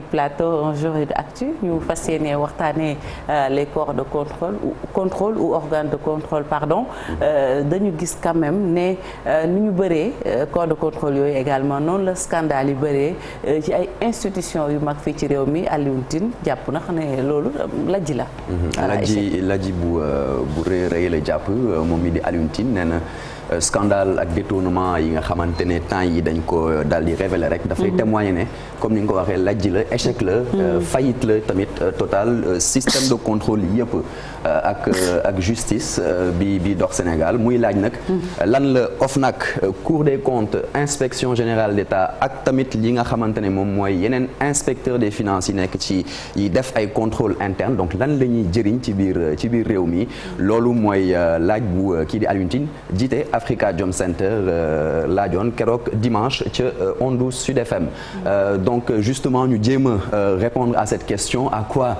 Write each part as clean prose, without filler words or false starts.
plateau Un jour d'actu ñu fas yéene waxtaanee les corps de contrôle ou organes de contrôle pardon dañu gis quand même ne ni ñu bëree corps de contrôle yooyu également noonu la scandale yi bëree ci ay institutions yu mag fii ci réew mi Alioune Tine jàpp na xam ne loolu lajji la. lajji bu rëy la jàpp moom mi di Alioune Tine nee na scandale ak détournement yi nga xamante ne temps yi dañ ko daal di révéler rek dafay témoigner ne comme ni nga ko waxee lajji la échec la faillite la tamit total système de contrôle yëpp ak justice bi dox Sénégal muy laaj nag lan la OFNAC Cour des comptes inspection générale d'État ak tamit li nga xamante ne moom mooy yeneen inspecteur des finances yi nekk ci yi def ay contrôle interne donc lan la ñuy jëriñ ci biir réew mi loolu mooy laaj bu kii di Alioune Tine jiite Afrikajom Center laajoon keroog dimanche ca Ondu Sud FM donc justement ñu jéem a répondre à cette question à quoi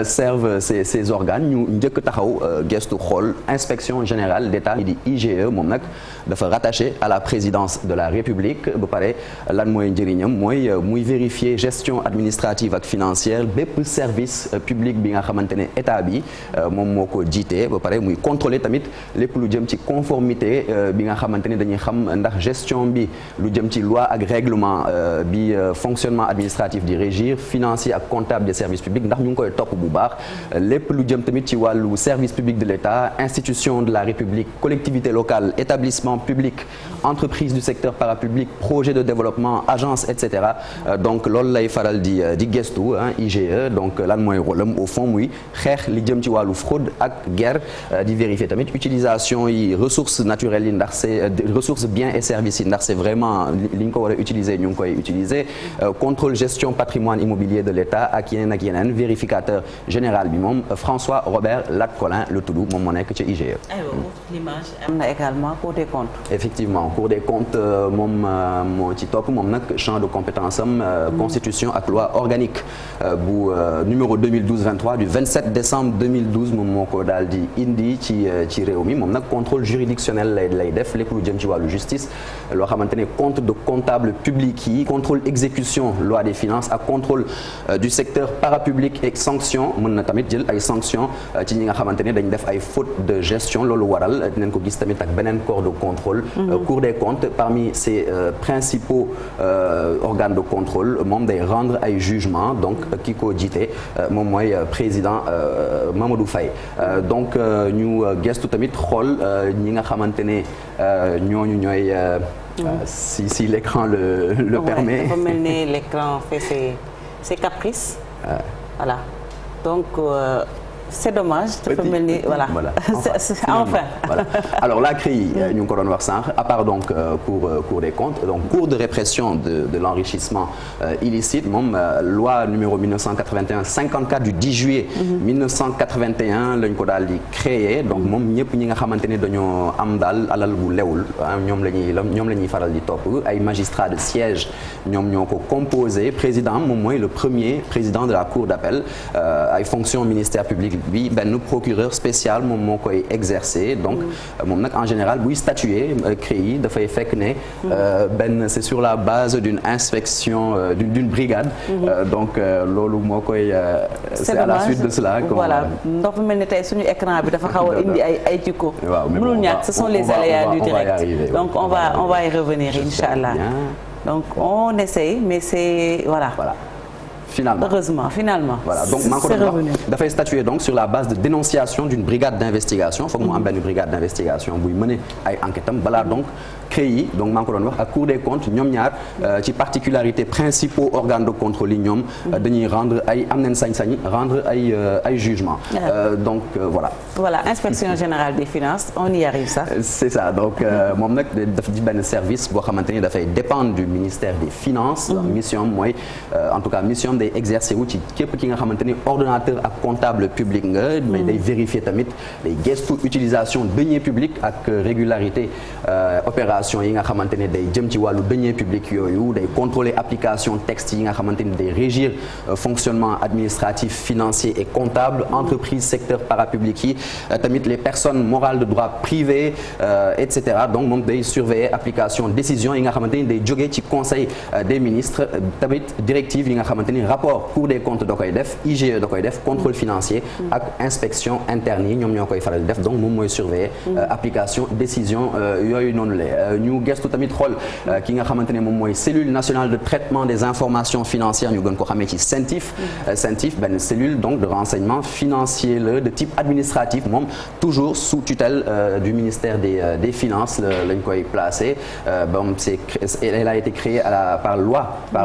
servent ces organes ñu njëkk taxaw gestu xool inspection générale d'État di IGE moom nag dafa rattaché à la présidence de la République ba pare lan mooy njëriñam muy vérifier gestion administrative ak financière bépp service public bi nga xamante ne état bi moom moo ko jiite ba pare muy contrôler tamit lépp lu jëm ci conformité bi nga xamante ne dañuy xam ndax gestion bi lu jëm ci loi ak règlement bi fonctionnement administratif di régir financier ak comptable des services publics ndax ñu ngi koy topp bu baax lépp lu jëm tamit ci wàllu service public de l'État institution de la République collectivité locale établissement public entreprise du secteur parapublic projet de développement agence etc donc loolu lay faral di gestu IGE donc lan mooy rôlam au fond muy xeex li jëm ci wàllu fraude ak guerre di vérifier tamit utilisation yi ressources naturelles yi ndax c'est ressources biens et services yi ndax c'est vraiment li ñu ko war a utiliser ñu ngi koy utiliser contrôle gestion patrimoine immobilier de l'État ak yeneen vérificateur général bi moom François Robert Lat-Collin le tudd moom moo nekk ci IGE. l'image am na également Cour des comptes. effectivement Cour des comptes moom moo ci topp moom nag champ de compétence am constitution ak loi organique bu numéro 2012-23 du 27 décembre 2012 moom moo ko daal di indi ci réew mi moom nag contrôle juridictionnel lay def lépp lu jëm ci wàllu justice loo xamante ne compte de comptable public yi contrôle exécution loi des finances ak contrôle du secteur parapublic et sanction mën na tamit jël ay sanctions ci ñi nga xamante ne dañ def ay fautes de gestion loolu waral dinañ ko gis tamit ak beneen corps de contrôle Cour des comptes parmi ses principaux organes de contrôle moom day rendre ay jugements donc ki ko jiite moom mooy président Mamadou Faye donc ñu gestu tamit xool ñi nga xamante ne ñooñu ñooy si l'écran le permet. dafa mel ni l'écran fait ses caprices. Voilà donc. C'est dommage dafa mel ni voilà enfin voilà alors la CREI ñu ngi ko doon wax sànq à part donc Cour des comptes donc Cour de répression de l'enrichissement illicite moom loi numéro 1981-54 du 10 juillet 1981 lañ ko daal di créer donc moom ñëpp ñi nga xamante ne dañoo am daal alal bu lewul ñoom la ñuy faral di topp ay magistrats de siège ñoom ñoo ko composé président moom mooy le premier président de la Cour d'appel ay fonctions ministère public bi benn procureur spécial moom moo koy exercer donc moom nag en général buy statuer CREI dafay fekk ne benn c'est sur la base d'une inspection d'une brigade donc loolu moo koy c'est à la suite de cela voilà ndox mel ni tey suñu écran bi dafa xaw a indi ay jikko mënul ñàkk ce sont les aléas du direct donc on va y revenir inchallah donc on essaye mais c'est voilà Finalement. Heureusement, finalement. Voilà, donc c'est revenu. Dafay statuer donc sur la base de dénonciation d'une brigade d'investigation. Foog mu am benn brigade d'investigation buy mener ay enquêtes am balaa donc CREI donc maa ngi ko doon wax ak Cour des comptes ñoom ñaar ci particularité principaux organes de contrôle yi ñoom dañuy rendre ay am nañ sañ-sañ rendre ay jugements. Donc voilà. Voilà, inspection générale des finances, on y arrive ça. C'est ça donc moom nag dafa di benn service boo xamante ni dafay dépendre du ministère des finances. Mission mooy en tout cas mission day exercer wu ci képp ki nga xamante ni ordonnateur ak comptable public nga mais day vérifier tamit day gestu utilisation deniers publics ak régularité opération opération yi nga xamante ne day jëm ci wàllu deniers publics yooyu day contrôler application texte yi nga xamante ne day régir fonctionnement administratif financier et comptable entreprise secteur parapublic yi tamit les personnes morales de droit privé et cetera donc moom day surveiller application décision yi nga xamante ni day jógee ci conseil des ministres tamit directive yi nga xamante ni rapport Cour des comptes da koy def IGE da koy def contrôle financier ak inspection interne yi ñoom ñoo koy faral di def donc moom mooy surveiller application décision yooyu noonu la ñu gestu tamit xool ki nga xamante ne moom mooy cellule nationale de traitement des informations financières ñu gën ko xamee ci CENTIF CENTIF benn cellule donc de renseignement financier la de type administratif moom toujours sous tutelle du ministère des finances lañ koy placé bon elle a été créée par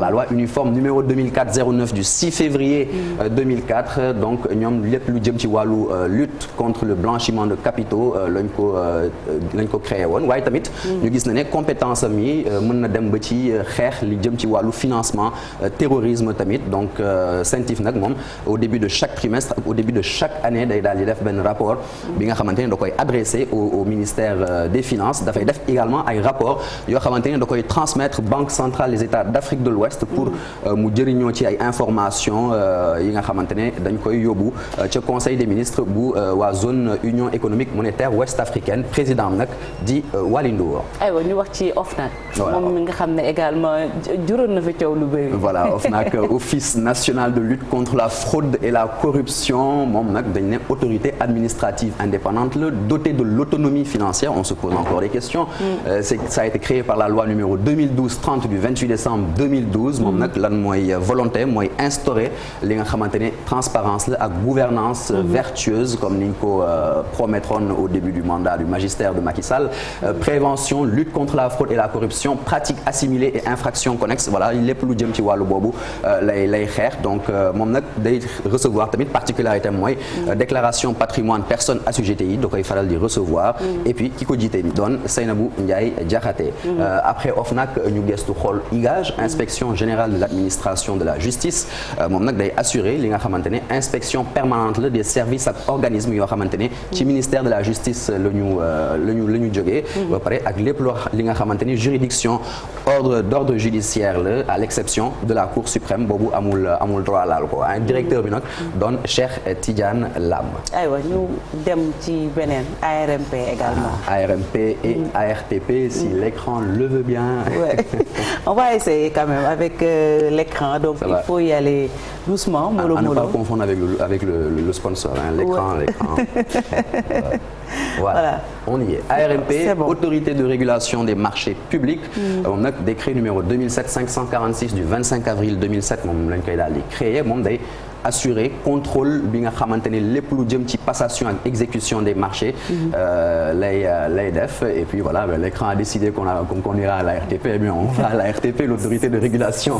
la loi uniforme numéro 2004-09 du 6 février 2004 donc ñoom lépp lu jëm ci wàllu lutte contre le blanchiment de capitaux lañ ko créé woon waaye tamit ñu gis na ne compétence am yi mën na dem ba ci xeex li jëm ci wàllu financement terrorisme tamit donc CENTIF nag moom au début de chaque trimestre au début de chaque année day daal di def benn rapport bi nga xamante ne da koy adressé au ministère des finances dafay def également ay rapport yoo xamante ne da koy transmettre Banque centrale des États d'Afrique de l'Ouest pour mu jëriñoo ci ay information yi nga xamante ne dañ koy yóbbu ca conseil des ministres bu waa zone union économique monétaire ouest africaine président nag di Waly Ndour. aywa ñu wax ci OFNAC. moom mi nga xam ne également juróon na fa coow lu bëri. voilà OFNAC office national de lutte contre la fraude et la corruption moom nag dañ ne autorité administrative indépendante la dotée de l'autonomie financière on se pose encore des questions. Ça a été créé par la loi numéro 2012-30 du 28 décembre 2012 moom nag lan mooy volonté mooy instaurer li nga xamante ne transparence la ak gouvernance vertueuse comme ni ñu ko promettroon au début du mandat du magistère de Macky Sall prévention lutte contre la fraude et la corruption pratiques assimilées et infractions connexes voilà lépp lu jëm ci wàllu boobu lay xeex donc moom nag day recevoir tamit particularité mooy déclaration patrimoine personne assujettie yi da koy faral di recevoir et puis ki ko jiite doon Seynabou Ndiaye Diakhaté après OFNAC ñu gestu xool IGAJ inspection générale de l'administration de la justice moom nag day assurer li nga xamante ne inspection permanente la des services ak organismes yoo xamante ne ci ministère de la justice la ñu jógee ba pare ak lépp loo li nga xamante ni juridiction d'ordre judiciaire la à l'exception de la Cour suprême boobu amul droit laal ko directeur bi nag doon Cheikh Tidiane Lam. aywa ñu dem ci beneen ARMP également. ARMP et ARTP si l'écran le veut bien. Ouais. On va essayer quand même avec l'écran donc il faut y aller doucement. mollo à ne pas confondre avec le sponsor l'écran. Voilà on y est ARMP autorité de régulation des marchés publics moom nag décret numéro 2007-546 du 25 avril 2007 moom lañ koy daal di créer moom day assurer contrôle bi nga xamante ne lépp lu jëm ci passation ak exécution des marchés lay def et puis voilà l'écran a décidé qu'on ira à la RTP et bien on va à la RTP l'autorité de régulation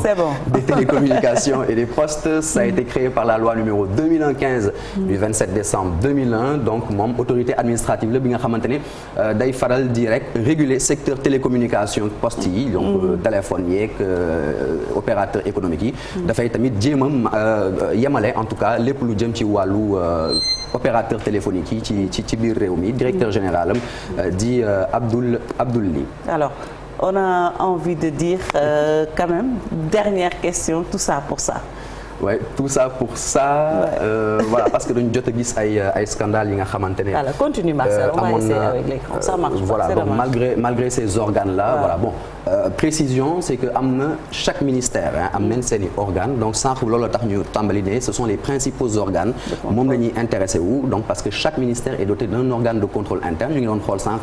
des télécommunications et des postes ça a été créé par la loi numéro 2001-15 du 27 décembre 2001 donc moom autorité administrative la bi nga xamante ne day faral di rek réguler secteur télécommunication poste yi donc téléphone yeeg opérateur économique yi dafay tamit jéem a yemale en tout cas lépp lu jëm ci wàllu opérateur téléphonique yi ci biir réew mi directeur général am di Abdoul Ly. Alors on a envie de dire quand même dernière question tout ça pour ça. Ouais, tout ça pour ça voilà parce que dañu jot a gis ay scandales yi nga xamante ne. voilà continue Marcel on va essayer avec l'écran ça marche voilà pas, donc malgré ces organes là voilà bon précision c'est que am na chaque ministère am nañ seen i organes donc sànq loolu tax ñu tàmbali ne ce sont les principaux organes moom la ñuy intéressé wu donc parce que chaque ministère est doté d'un organe de contrôle interne ñu ngi doon xool sànq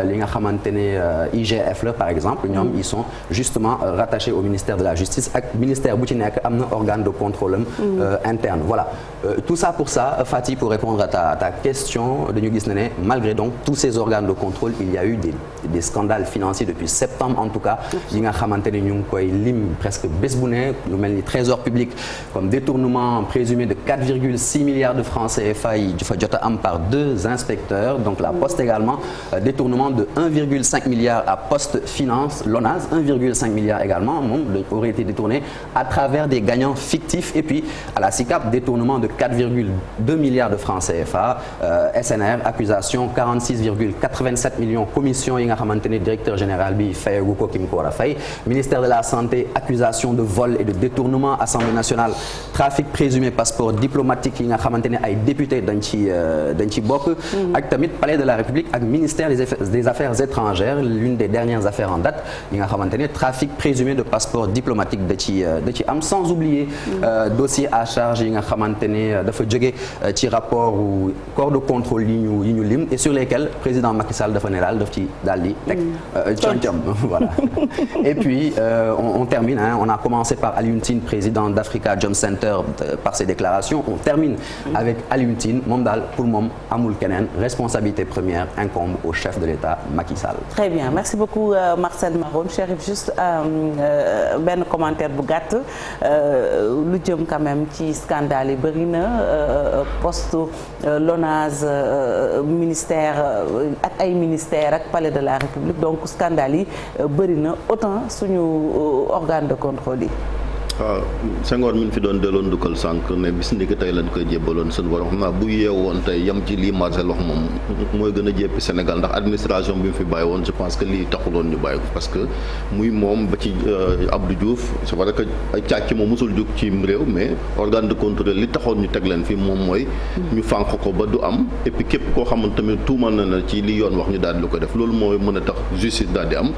li nga xamante ne IGF la par exemple ñoom ils sont justement rattachés au ministère de la justice ak ministère bu ci nekk am na organe de contrôle interne voilà tout ça pour ça Fati pour répondre à ta question dañu gis ne malgré donc tous ces organes de contrôle il y a eu des scandales financiers depuis septembre en tout cas yi nga xamante ne ñu ngi koy lim presque bés bu ne lu mel ni trésor public comme détournement présumé de 4,6 milliards de francs CFA yi fa jot a am par 2 inspecteurs donc la Poste également détournement de 1,5 milliard à Poste Finance l'ONAS 1,5 milliard également moom aurait été détourné à travers des gagnants fictifs et puis à la SICAP détournement de 4,2 milliards de francs CFA SNR accusation 46,87 millions commission yi nga xamante ne directeur général bi fayagu ko ki mu ko war a fay ministère de la santé accusation de vol et de détournement Assemblée nationale trafic présumé passeport diplomatique yi nga xamante ne ay député dañ ci bokk ak tamit palais de la République ak ministère des affaires étrangères l'une des dernières affaires en date yi nga xamante ne trafic présumé de passeport diplomatique da ci am sans oublier dossier à charge yi nga xamante ne dafa jóge ci rapport corps de contrôle yi ñu lim et sur lesquels président Macky Sall dafa ne daf ci daal di teg concom voilà et puis on termine on a commencé par Alioune Tine président d'Africa Jom Center par ses déclarations on termine avec Alioune Tine moom daal pour moom amul keneen responsabilité première incombe au chef de l'État Macky Sall. Très bien merci beaucoup Marcel Maron Chérif juste benn commentaire bu gàtt lu jëm quand même ci scandale yi bëri na poste l'ONAS ministère ak ay ministère ak palais de la République donc scandale yi bëri na autant suñu organe de contrôle yi. waaw Senghor mi fi doon delloon dukkal sànq ne bis ndiki tey lañ koy jébbaloon seen borom xam naa bu yeewoon tey yem ci lii Marcel wax moom mooy gën a jéppi Sénégal ndax administration bi mu fi bàyyi woon je pense que lii taxuloon ñu bàyyi ko parce que muy moom ba ci Abdou Diouf c'est vrai que ay càcc moom mosul jóg ci réew mais organe de contrôle li taxoon ñu teg leen fi moom mooy ñu fànq ko ba du am et puis képp koo xamante tamit tuumal na ci li yoon wax ñu daal di lu ko def loolu mooy mën a tax justice daal di am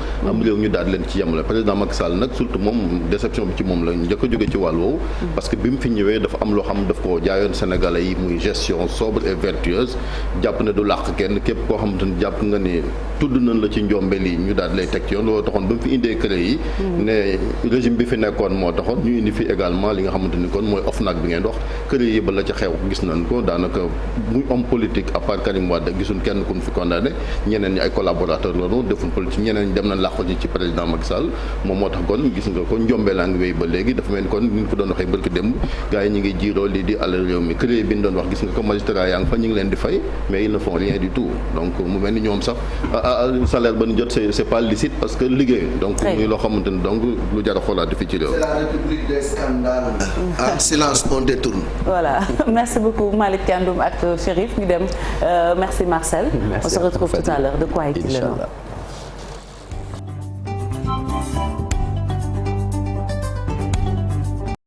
réew ñu daal di leen ci yemale président Macky Sall nag surtout moom déception bi ci moom la njëkk a jóge ci wàll woowu parce que bi mu fi ñëwee dafa am loo xam daf ko jaayoon Sénégalais yi muy gestion sobre et vertueuse jàpp ne du làq kenn képp koo xamante ni jàpp nga ni tudd nañ la ci njombe lii ñu daal di lay teg ci yoon loolu taxoon ba mu fi indee CREI yi ne régime bi fi nekkoon moo taxoon ñu indi fi également li nga xamante ni kon mooy OFNAC bi ngeen wax CREI yi ba la ca xew gis nañ ko daanaka muy homme politique à part Karim Wade gisul kenn ku ñu fi condamné ñeneen ñi ay collaborateurs la doon defuñ politique ñeneen ñi dem nañ làqu ci président Macky Sall moom moo tax kon gis nga ko njombe laa ngi wéy ba léegi dafa mel ni kon ni ñu ko doon waxee barki démb gars yi ñu ngi jiiroo lii di àll réew mi CREI bi ñu doon wax gis nga ko magistrat yaa ngi fa ñu ngi leen di fay mais ils ne font rien du tout donc mu mel ni ñoom sax salaire ba ñu jot c'est pas licite parce que liggéey donc muy loo xamante ni donc lu jar a xoolaat fii ci réew. C'est la république des scandales. En silence on détourne. Voilà merci beaucoup Malick Thiandoum ak Chérif ñu dem merci Marcel. Merci on se retrouve tout à l'heure de quoi est-il le nom.